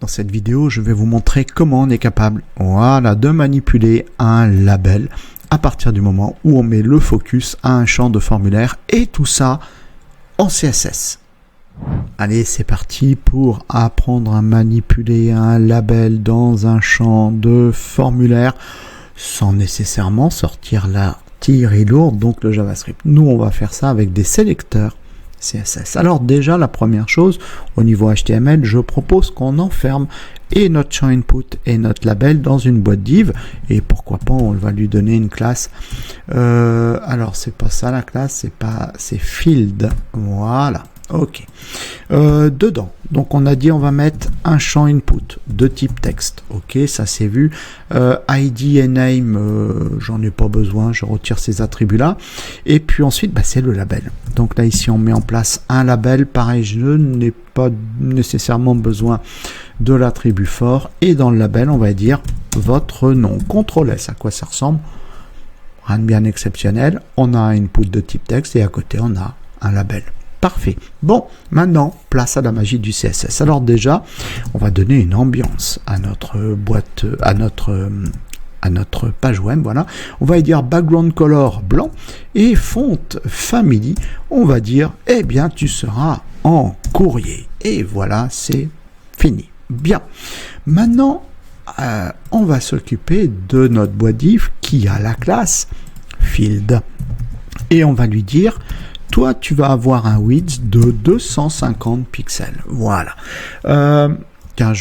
Dans cette vidéo, je vais vous montrer comment on est capable, de manipuler un label à partir du moment où on met le focus à un champ de formulaire et tout ça en CSS. Allez, c'est parti pour apprendre à manipuler un label dans un champ de formulaire sans nécessairement sortir la tirée lourde, donc le JavaScript. Nous, on va faire ça avec des sélecteurs CSS. Alors déjà, la première chose, au niveau HTML, je propose qu'on enferme et notre champ input et notre label dans une boîte div, et pourquoi pas, on va lui donner une classe. Alors, c'est pas ça la classe, c'est field. Voilà. Ok. Dedans, donc on a dit on va mettre un champ input de type texte. Ok, ça c'est vu. ID et name, j'en ai pas besoin, je retire ces attributs-là. Et puis ensuite, c'est le label. Donc là ici on met en place un label. Pareil, je n'ai pas nécessairement besoin de l'attribut fort. Et dans le label, on va dire votre nom. CTRL S, à quoi ça ressemble? Rien de bien exceptionnel. On a un input de type texte et à côté on a un label. Parfait. Bon, maintenant, place à la magie du CSS. Alors déjà, on va donner une ambiance à notre boîte, à notre page web. Voilà. On va dire background color blanc et font family. On va dire, eh bien, tu seras en courrier. Et voilà, c'est fini. Bien. Maintenant, on va s'occuper de notre boîte div qui a la classe field. Et on va lui dire, toi, tu vas avoir un width de 250 pixels. Voilà. Tiens,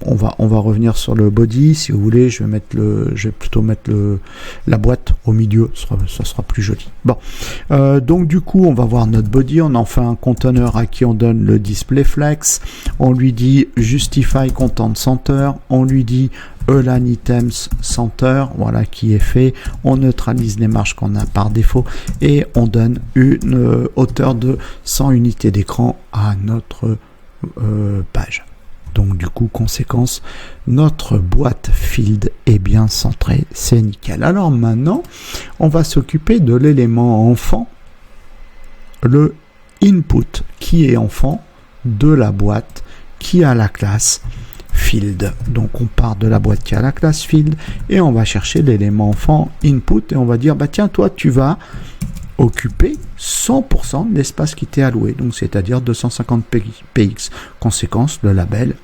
on va revenir sur le body. Si vous voulez, je vais plutôt mettre la boîte au milieu. Ça sera plus joli. Bon. Donc, du coup, on va voir notre body. On en fait un conteneur à qui on donne le display flex. On lui dit justify content center. On lui dit Align items center, voilà qui est fait. On neutralise les marges qu'on a par défaut et on donne une hauteur de 100 unités d'écran à notre page. Donc du coup, conséquence, notre boîte field est bien centrée, c'est nickel. Alors maintenant, on va s'occuper de l'élément enfant, le input qui est enfant de la boîte qui a la classe field. Donc on part de la boîte qui a la classe field et on va chercher l'élément enfant input et on va dire tiens, toi tu vas occuper 100% de l'espace qui t'est alloué, donc c'est-à-dire 250 px. Conséquence, le label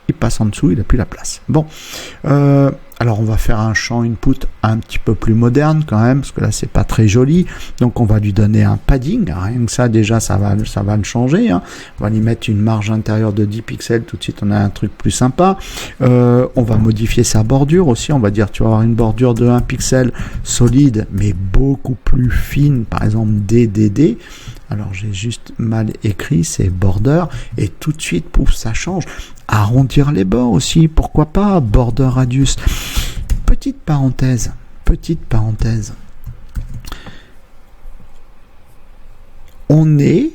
il passe en dessous, il n'a plus la place. Bon, alors on va faire un champ input un petit peu plus moderne quand même, parce que là c'est pas très joli. Donc on va lui donner un padding, rien que ça déjà ça va le changer. On va lui mettre une marge intérieure de 10 pixels, tout de suite on a un truc plus sympa. On va modifier sa bordure aussi, on va dire tu vas avoir une bordure de 1 pixel solide, mais beaucoup plus fine, par exemple DDD. Alors j'ai juste mal écrit, c'est border, et tout de suite, pouf, ça change. Arrondir les bords aussi, pourquoi pas, border radius. Petite parenthèse. On est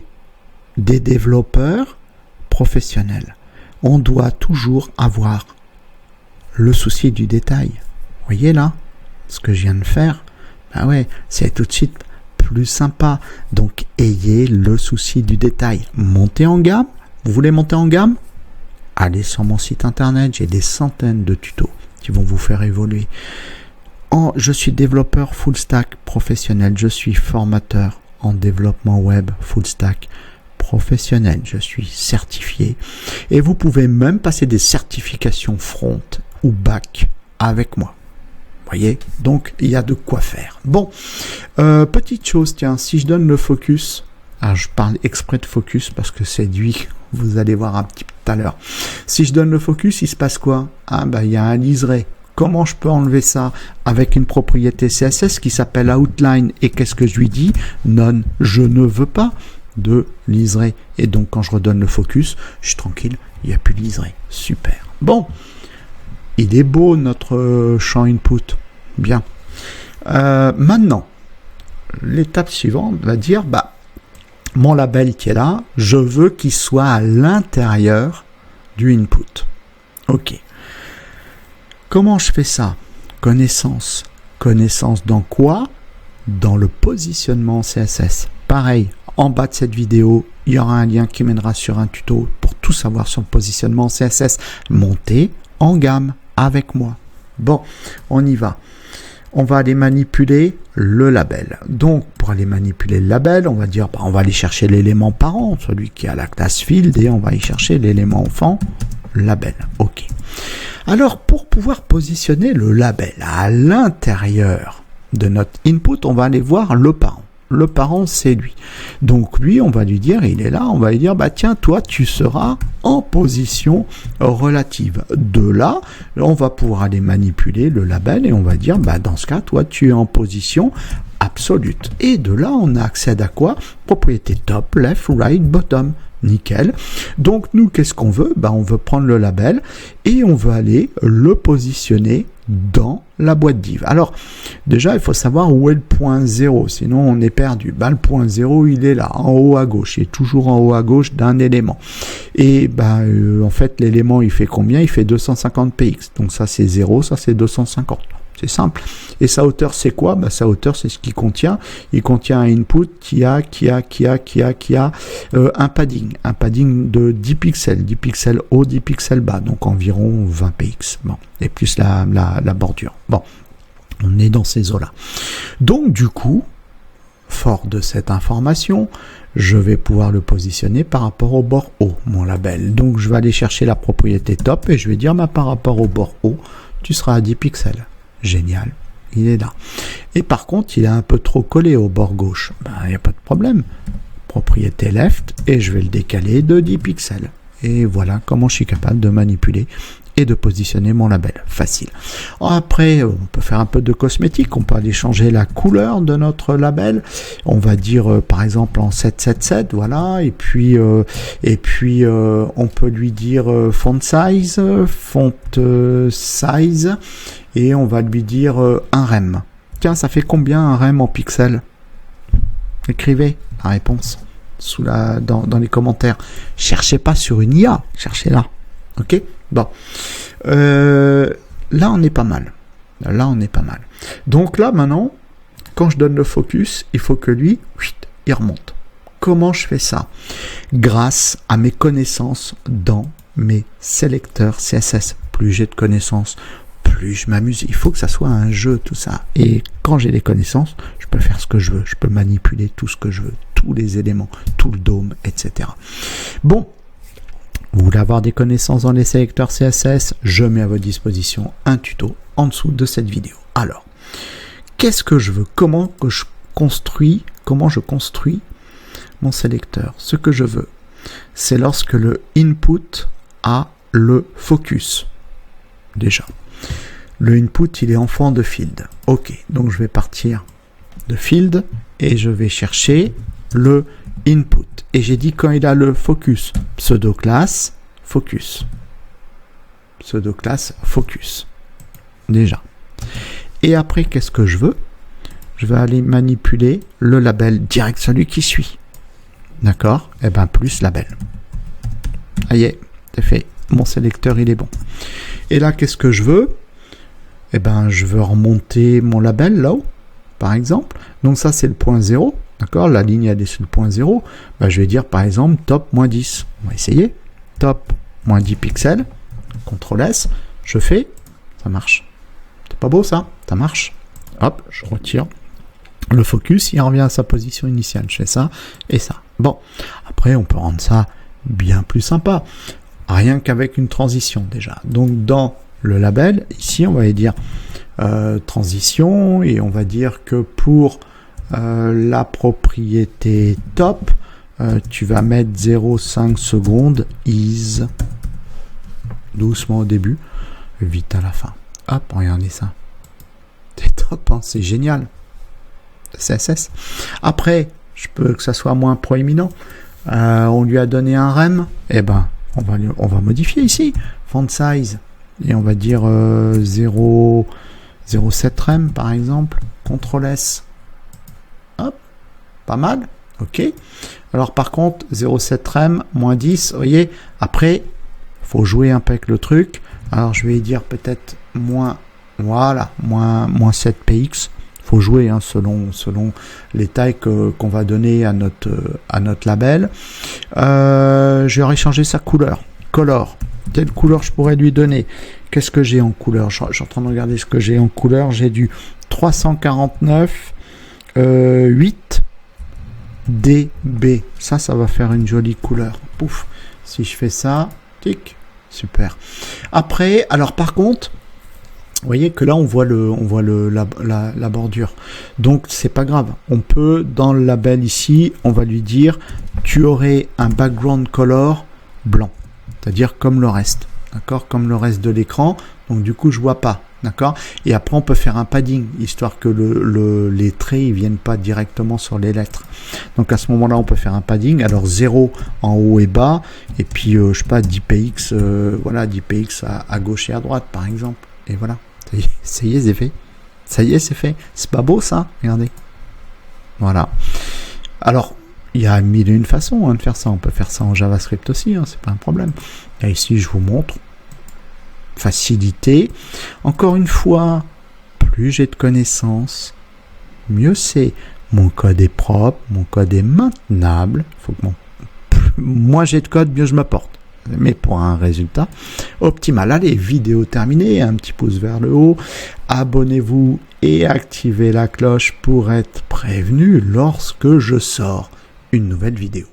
des développeurs professionnels. On doit toujours avoir le souci du détail. Vous voyez là, ce que je viens de faire, c'est tout de suite plus sympa. Donc ayez le souci du détail. Montez en gamme. Vous voulez monter en gamme? Allez sur mon site internet, j'ai des centaines de tutos qui vont vous faire évoluer. Je suis développeur full stack professionnel, je suis formateur en développement web full stack professionnel, je suis certifié et vous pouvez même passer des certifications front ou back avec moi. Voyez, donc il y a de quoi faire. Bon, petite chose, tiens, si je donne le focus, alors je parle exprès de focus parce que c'est lui, vous allez voir un petit peu tout à l'heure. Si je donne le focus, il se passe quoi? Il y a un liseré. Comment je peux enlever ça? Avec une propriété CSS qui s'appelle outline. Et qu'est-ce que je lui dis? Non, je ne veux pas de liseré. Et donc quand je redonne le focus, je suis tranquille, il n'y a plus de liseré. Super. Bon, il est beau notre champ input. Bien. Maintenant, l'étape suivante va dire, mon label qui est là, je veux qu'il soit à l'intérieur du input. Ok. Comment je fais ça? Connaissance. Connaissance dans quoi? Dans le positionnement CSS. Pareil, En bas de cette vidéo, il y aura un lien qui mènera sur un tuto pour tout savoir sur le positionnement CSS. Montez en gamme avec moi. Bon, on y va. On va aller manipuler le label. Donc, pour aller manipuler le label, on va dire, on va aller chercher l'élément parent, celui qui a la classe field, et on va y chercher l'élément enfant, label. OK. Alors, pour pouvoir positionner le label à l'intérieur de notre input, on va aller voir le parent. Le parent, c'est lui. Donc lui, on va lui dire, il est là, on va lui dire, tiens, toi, tu seras en position relative. De là, on va pouvoir aller manipuler le label et on va dire, dans ce cas, toi, tu es en position absolute. Et de là, on accède à quoi? Propriété top, left, right, bottom. Nickel. Donc nous, qu'est-ce qu'on veut? On veut prendre le label et on veut aller le positionner dans la boîte div. Alors, déjà, il faut savoir où est le point 0, sinon on est perdu. Le point 0, il est là, en haut à gauche. Il est toujours en haut à gauche d'un élément. Et en fait, l'élément, il fait combien? Il fait 250 px. Donc ça, c'est 0, ça, c'est 250. C'est simple. Et sa hauteur, c'est quoi? Sa hauteur, c'est ce qu'il contient. Il contient un input qui a un padding de 10 pixels, 10 pixels haut, 10 pixels bas, donc environ 20 px. Bon, et plus la bordure. Bon, on est dans ces eaux-là. Donc, du coup, fort de cette information, je vais pouvoir le positionner par rapport au bord haut, mon label. Donc, je vais aller chercher la propriété top et je vais dire, par rapport au bord haut, tu seras à 10 pixels. Génial, il est là. Et par contre, il est un peu trop collé au bord gauche. Il n'y a pas de problème. Propriété left, et je vais le décaler de 10 pixels. Et voilà comment je suis capable de manipuler et de positionner mon label. Facile. Après, on peut faire un peu de cosmétique. On peut aller changer la couleur de notre label. On va dire, par exemple, en 777, voilà. Et puis, on peut lui dire font size, et on va lui dire un rem. Tiens, ça fait combien un rem en pixels? Écrivez la réponse dans les commentaires. Cherchez pas sur une IA, cherchez là. Ok? Bon. Là, on est pas mal. Donc là, maintenant, quand je donne le focus, il faut que lui, il remonte. Comment je fais ça? Grâce à mes connaissances dans mes sélecteurs CSS. Plus j'ai de connaissances, plus je m'amuse. Il faut que ça soit un jeu, tout ça. Et quand j'ai des connaissances, je peux faire ce que je veux. Je peux manipuler tout ce que je veux. Tous les éléments, tout le dôme, etc. Bon. Vous voulez avoir des connaissances dans les sélecteurs CSS? Je mets à votre disposition un tuto en dessous de cette vidéo. Alors, qu'est-ce que je veux? Comment je construis mon sélecteur? Ce que je veux, c'est lorsque le input a le focus. Déjà. Le input, il est enfant de field. Ok, donc je vais partir de field et je vais chercher le input. Et j'ai dit quand il a le focus, pseudo-classe, focus. Pseudo-classe, focus. Déjà. Et après, qu'est-ce que je veux? Je vais aller manipuler le label direct, celui qui suit. D'accord? Plus label. Ça y est, c'est fait. Mon sélecteur, il est bon. Et là, qu'est-ce que je veux? Je veux remonter mon label là-haut, par exemple. Donc ça, c'est le point 0. D'accord, la ligne elle est sur le point 0. Je vais dire par exemple top moins 10. On va essayer. Top moins 10 pixels. CTRL S. Je fais. Ça marche. C'est pas beau ça? Ça marche. Hop, je retire le focus. Il revient à sa position initiale. Je fais ça et ça. Bon. Après, on peut rendre ça bien plus sympa. Rien qu'avec une transition déjà. Donc dans le label, ici, on va dire transition. Et on va dire que pour la propriété top, tu vas mettre 0,5 secondes is doucement au début, vite à la fin. Hop, regardez ça. C'est top, hein, c'est génial. CSS. Après, je peux que ça soit moins proéminent. On lui a donné un rem. On va modifier ici. Font size. Et on va dire 0,7 rem par exemple. CTRL S. Hop, pas mal, ok. Alors par contre, 0,7 rem, moins 10, vous voyez, après, il faut jouer un peu avec le truc. Alors je vais dire peut-être moins 7 px, faut jouer hein, selon les tailles qu'on va donner à notre label. J'aurais changé sa couleur. Color. Quelle couleur je pourrais lui donner? Qu'est-ce que j'ai en couleur? Je suis en train de regarder ce que j'ai en couleur. J'ai du 349 8 DB. Ça va faire une jolie couleur. Pouf. Si je fais ça, tic, super. Après, alors par contre, vous voyez que là on voit la bordure. Donc c'est pas grave. On peut dans le label ici, on va lui dire tu aurais un background color blanc, c'est-à-dire comme le reste, d'accord, comme le reste de l'écran. Donc du coup je vois pas, d'accord. Et après on peut faire un padding histoire que les traits ils viennent pas directement sur les lettres. Donc à ce moment-là on peut faire un padding. Alors 0 en haut et bas et puis je sais pas 10 px, voilà 10 px à gauche et à droite par exemple. Et voilà. Ça y est, c'est fait. Ça y est, c'est fait. C'est pas beau, ça? Regardez. Voilà. Alors, il y a mille et une façons hein, de faire ça. On peut faire ça en JavaScript aussi, hein, c'est pas un problème. Et ici, je vous montre. Facilité. Encore une fois, plus j'ai de connaissances, mieux c'est. Mon code est propre, mon code est maintenable. Faut que moins j'ai de code, mieux je me porte. Mais pour un résultat optimal. Allez, vidéo terminée, un petit pouce vers le haut, abonnez-vous et activez la cloche pour être prévenu lorsque je sors une nouvelle vidéo.